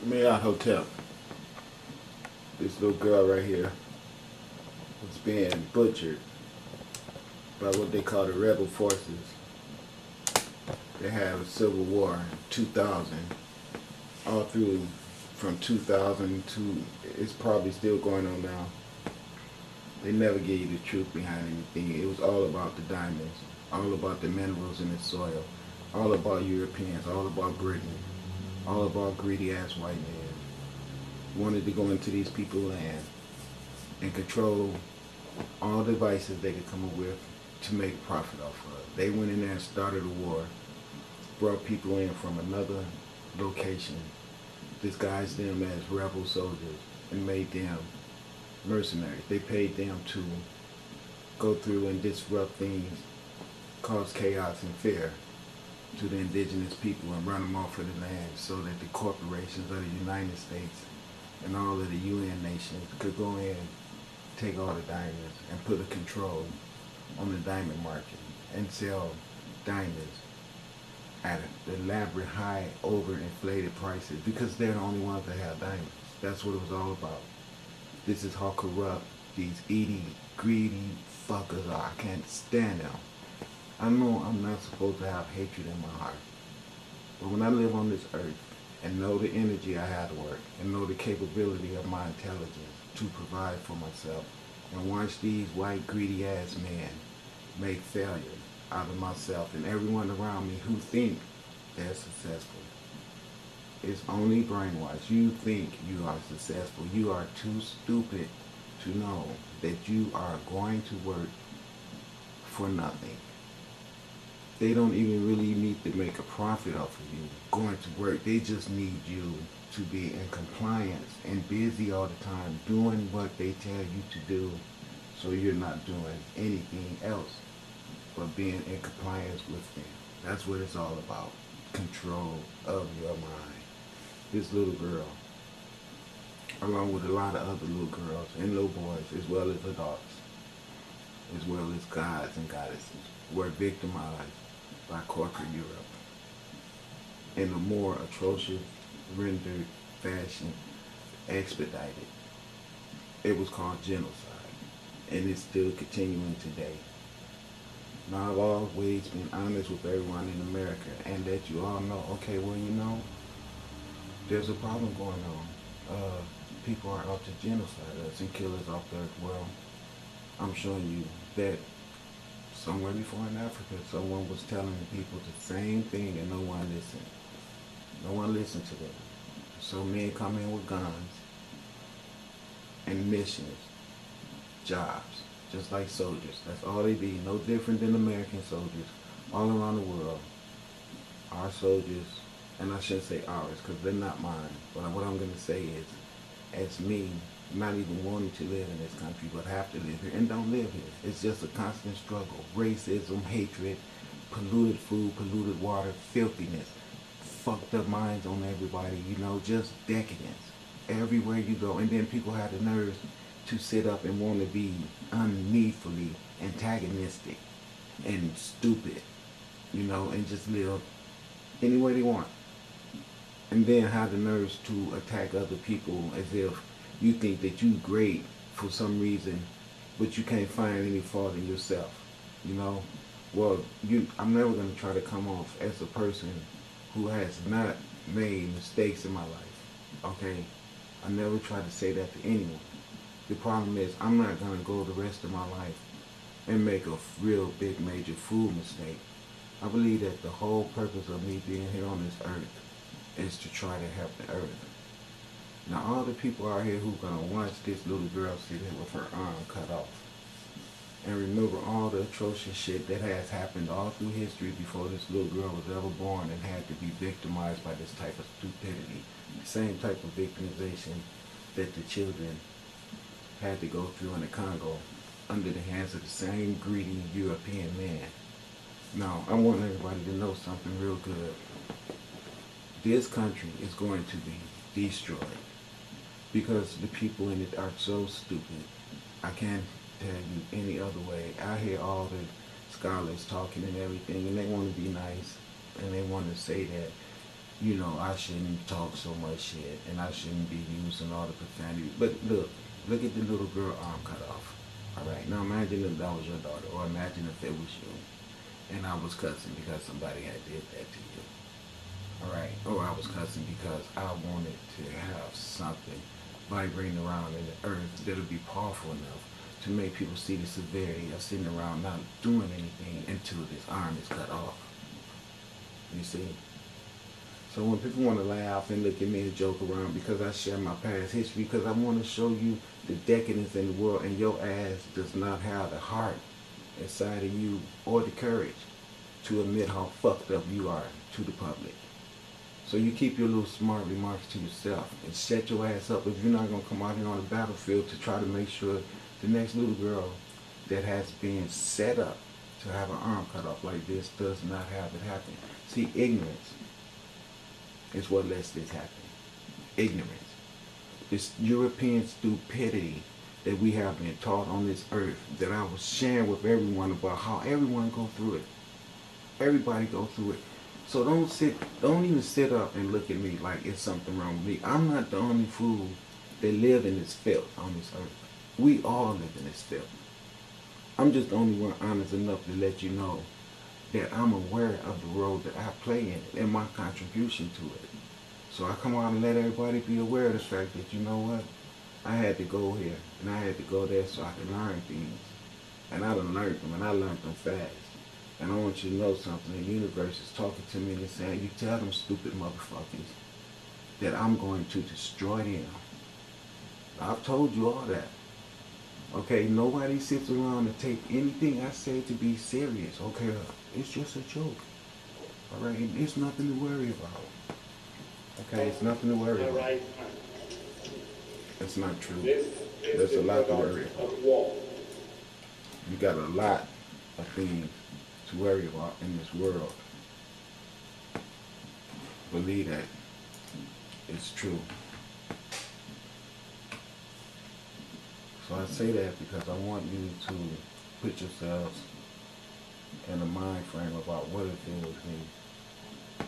Marriott Hotel. This little girl right here was being butchered by what they call the rebel forces. They had a civil war in 2000, all through from 2000 to it's probably still going on now. They never gave you the truth behind anything. It was all about the diamonds, all about the minerals in the soil, all about Europeans, all about Britain, all about greedy ass white men. Wanted to go into these people's land and control all the devices they could come up with to make profit off of. They went in there and started a war, brought people in from another location, disguised them as rebel soldiers, and made them mercenaries. They paid them to go through and disrupt things, cause chaos and fear to the indigenous people and run them off of the land so that the corporations of the United States and all of the UN nations could go in, take all the diamonds and put a control on the diamond market and sell diamonds at elaborate, high, overinflated prices because they're the only ones that have diamonds. That's what it was all about. This is how corrupt these greedy fuckers are. I can't stand them. I know I'm not supposed to have hatred in my heart. But when I live on this earth and know the energy I have to work and know the capability of my intelligence to provide for myself and watch these white greedy ass men make failure out of myself and everyone around me who think they're successful. It's only brainwash. You think you are successful. You are too stupid to know that you are going to work for nothing. They don't even really need to make a profit off of you going to work. They just need you to be in compliance and busy all the time doing what they tell you to do so you're not doing anything else but being in compliance with them. That's what it's all about. Control of your mind. This little girl, along with a lot of other little girls and little boys, as well as adults, as well as gods and goddesses, were victimized by corporate Europe in a more atrocious, rendered fashion, expedited. It was called genocide, and it's still continuing today. Now, I've always been honest with everyone in America and let you all know, okay, well, you know, there's a problem going on. People are out to genocide us and kill us off the earth. Well, I'm showing you that somewhere before in Africa, someone was telling the people the same thing and no one listened. No one listened to them. So men come in with guns and missions, jobs, just like soldiers. That's all they be. No different than American soldiers all around the world. Our soldiers, and I shouldn't say ours because they're not mine, but what I'm going to say is, as me, not even wanting to live in this country, but have to live here and don't live here. It's just a constant struggle. Racism, hatred, polluted food, polluted water, filthiness, fucked up minds on everybody, you know, just decadence everywhere you go. And then people have the nerves to sit up and want to be unneedfully antagonistic and stupid, you know, and just live any way they want. And then have the nerves to attack other people as if you think that you great for some reason, but you can't find any fault in yourself, you know? Well, I'm never going to try to come off as a person who has not made mistakes in my life, okay? I never try to say that to anyone. The problem is I'm not going to go the rest of my life and make a real big major fool mistake. I believe that the whole purpose of me being here on this earth is to try to help the earth. Now all the people out here who are going to watch this little girl sit here with her arm cut off and remember all the atrocious shit that has happened all through history before this little girl was ever born and had to be victimized by this type of stupidity. The same type of victimization that the children had to go through in the Congo under the hands of the same greedy European man. Now, I want everybody to know something real good. This country is going to be destroyed because the people in it are so stupid. I can't tell you any other way. I hear all the scholars talking and everything, and they want to be nice, and they want to say that you know, I shouldn't talk so much shit and I shouldn't be using all the profanity. But look at the little girl arm cut off. All right, now imagine if that was your daughter, or imagine if it was you, and I was cussing because somebody had did that to you. All right, or I was cussing because I wanted to have something vibrating around in the earth that'll be powerful enough to make people see the severity of sitting around not doing anything until this arm is cut off. You see? So when people want to laugh and look at me and joke around because I share my past history, because I want to show you the decadence in the world, and your ass does not have the heart inside of you or the courage to admit how fucked up you are to the public. So you keep your little smart remarks to yourself and shut your ass up if you're not going to come out here on the battlefield to try to make sure the next little girl that has been set up to have an arm cut off like this does not have it happen. See, ignorance is what lets this happen. Ignorance. This European stupidity that we have been taught on this earth, that I was sharing with everyone about how everyone go through it. Everybody go through it. So don't even sit up and look at me like it's something wrong with me. I'm not the only fool that live in this filth on this earth. We all live in this filth. I'm just the only one honest enough to let you know that I'm aware of the role that I play in it and my contribution to it. So I come out and let everybody be aware of the fact that, you know what, I had to go here and I had to go there so I could learn things. And I done learned them, and I learned them fast. And I want you to know something. The universe is talking to me and it's saying, you tell them stupid motherfuckers that I'm going to destroy them. I've told you all that. Okay, nobody sits around and take anything I say to be serious. Okay, it's just a joke. All right, it's nothing to worry about. Okay, it's nothing to worry about. That's not true. There's a lot to worry about. You got a lot of things to worry about in this world. Believe that. It's true. So I say that because I want you to put yourselves in a mind frame about what it feels me.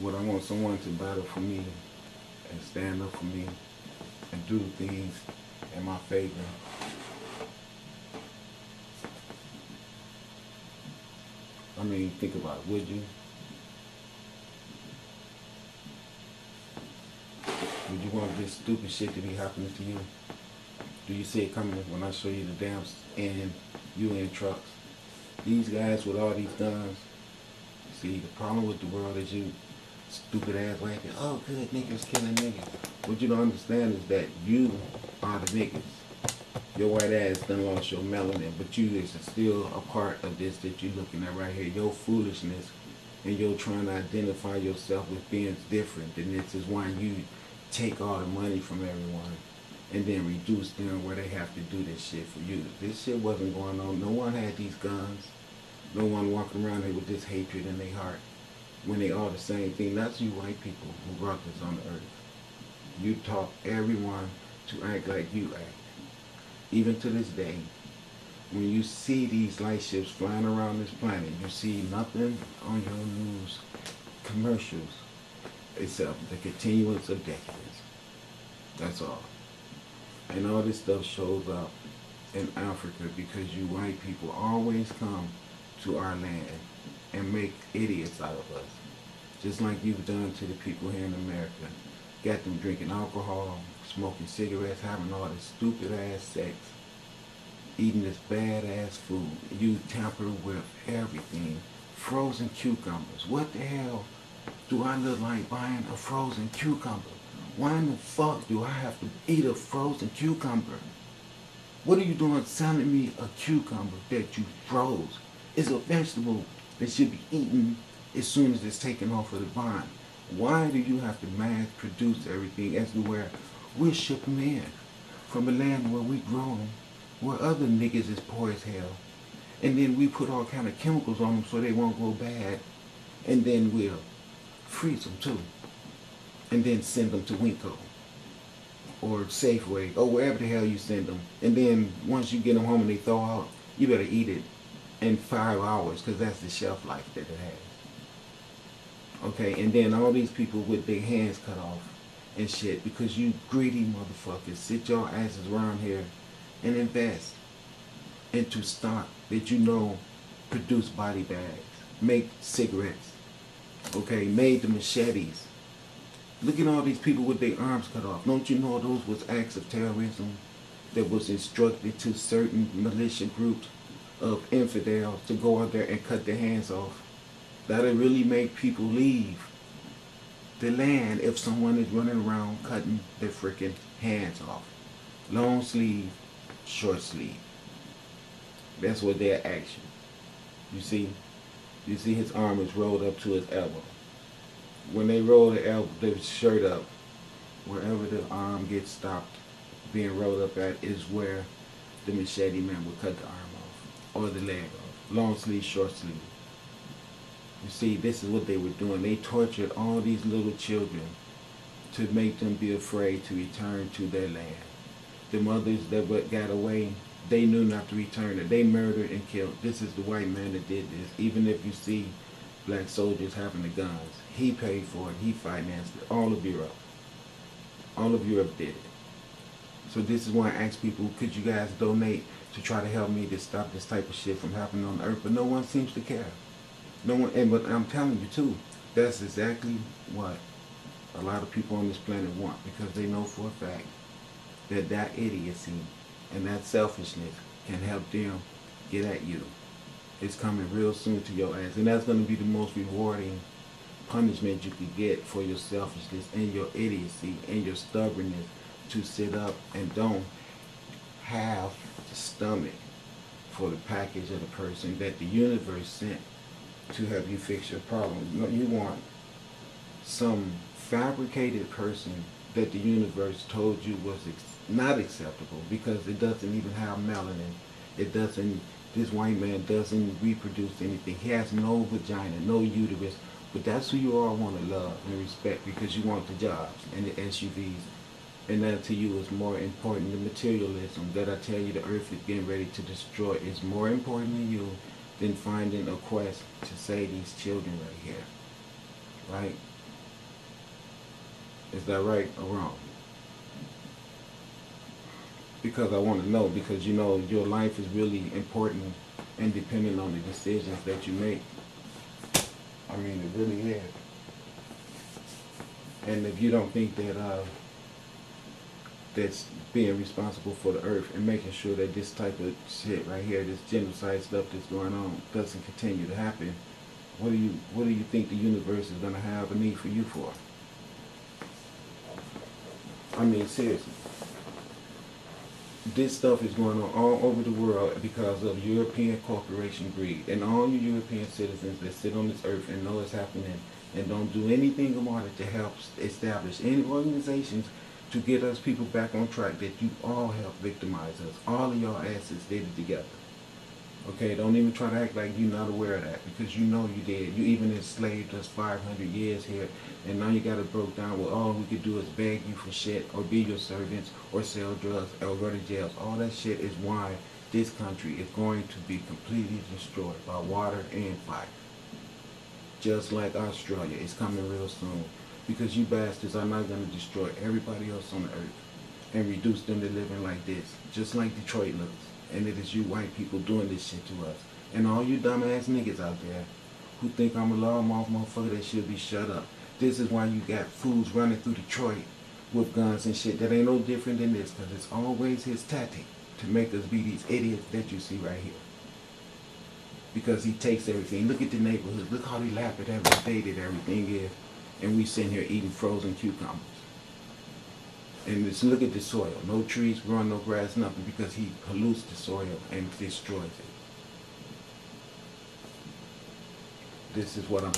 What I want someone to battle for me and stand up for me and do things in my favor. I mean, think about it, would you? Would you want this stupid shit to be happening to you? Do you see it coming when I show you the damn UN trucks? These guys with all these guns. See, the problem with the world is you stupid ass like, oh good, niggas killing niggas. What you don't understand is that you are the niggas. Your white ass done lost your melanin, but you is still a part of this that you're looking at right here. Your foolishness and your trying to identify yourself with being different than this is why you take all the money from everyone and then reduce them where they have to do this shit for you. This shit wasn't going on. No one had these guns. No one walking around here with this hatred in their heart when they all the same thing. That's you white people who brought this on the earth. You taught everyone to act like you act. Even to this day, when you see these light ships flying around this planet, you see nothing on your news commercials except the continuance of decadence. That's all. And all this stuff shows up in Africa because you white people always come to our land and make idiots out of us. Just like you've done to the people here in America. Got them drinking alcohol, smoking cigarettes, having all this stupid ass sex, eating this bad ass food. You tamper with everything. Frozen cucumbers. What the hell do I look like buying a frozen cucumber? Why in the fuck do I have to eat a frozen cucumber? What are you doing selling me a cucumber that you froze? It's a vegetable that should be eaten as soon as it's taken off of the vine. Why do you have to mass produce everything as to where we're shipping in from a land where we growing, where other niggas is poor as hell, and then we put all kind of chemicals on them so they won't go bad, and then we'll freeze them too, and then send them to Winco or Safeway or wherever the hell you send them, and then once you get them home and they thaw out, you better eat it in 5 hours because that's the shelf life that it has. Okay, and then all these people with their hands cut off and shit because you greedy motherfuckers sit your asses around here and invest into stock that you know produce body bags, make cigarettes, okay, made the machetes. Look at all these people with their arms cut off. Don't you know those was acts of terrorism that was instructed to certain militia groups of infidels to go out there and cut their hands off? That'll really make people leave the land if someone is running around cutting their freaking hands off. Long sleeve, short sleeve. That's what their action. You see? You see his arm is rolled up to his elbow. When they roll the shirt up, wherever the arm gets stopped being rolled up at is where the machete man will cut the arm off or the leg off. Long sleeve, short sleeve. You see, this is what they were doing. They tortured all these little children to make them be afraid to return to their land. The mothers that got away, they knew not to return it. They murdered and killed. This is the white man that did this. Even if you see black soldiers having the guns, he paid for it. He financed it. All of Europe. All of Europe did it. So this is why I ask people, could you guys donate to try to help me to stop this type of shit from happening on Earth? But no one seems to care. No one, but I'm telling you too, that's exactly what a lot of people on this planet want, because they know for a fact that that idiocy and that selfishness can help them get at you. It's coming real soon to your ass, and that's going to be the most rewarding punishment you could get for your selfishness and your idiocy and your stubbornness to sit up and don't have the stomach for the package of the person that the universe sent to help you fix your problem. You want some fabricated person that the universe told you was not acceptable because it doesn't even have melanin. It doesn't, this white man doesn't reproduce anything. He has no vagina, no uterus, but that's who you all want to love and respect because you want the jobs and the SUVs. And that to you is more important. The materialism that I tell you the earth is getting ready to destroy is more important to you than finding a quest to save these children right here. Right? Is that right or wrong? Because I want to know, because you know your life is really important and dependent on the decisions that you make. I mean, it really is. And if you don't think that that's being responsible for the earth and making sure that this type of shit right here, this genocide stuff that's going on, doesn't continue to happen, what do you think the universe is going to have a need for you for? I mean, seriously. This stuff is going on all over the world because of European corporation greed. And all you European citizens that sit on this earth and know it's happening and don't do anything about it to help establish any organizations to get us people back on track, that you all help victimize us. All of y'all asses did it together. Okay, don't even try to act like you're not aware of that, because you know you did. You even enslaved us 500 years here, and now you got it broke down where all we could do is beg you for shit, or be your servants, or sell drugs, or go to jails. All that shit is why this country is going to be completely destroyed by water and fire. Just like Australia, it's coming real soon. Because you bastards are not going to destroy everybody else on the earth and reduce them to living like this, just like Detroit looks. And it is you white people doing this shit to us. And all you dumbass niggas out there who think I'm a loudmouth motherfucker that should be shut up. This is why you got fools running through Detroit with guns and shit that ain't no different than this, because it's always his tactic to make us be these idiots that you see right here. Because he takes everything. Look at the neighborhood. Look how they laugh at every day that everything is. And we sitting here eating frozen cucumbers. And just look at the soil. No trees growing, no grass, nothing, because he pollutes the soil and destroys it. This is what I'm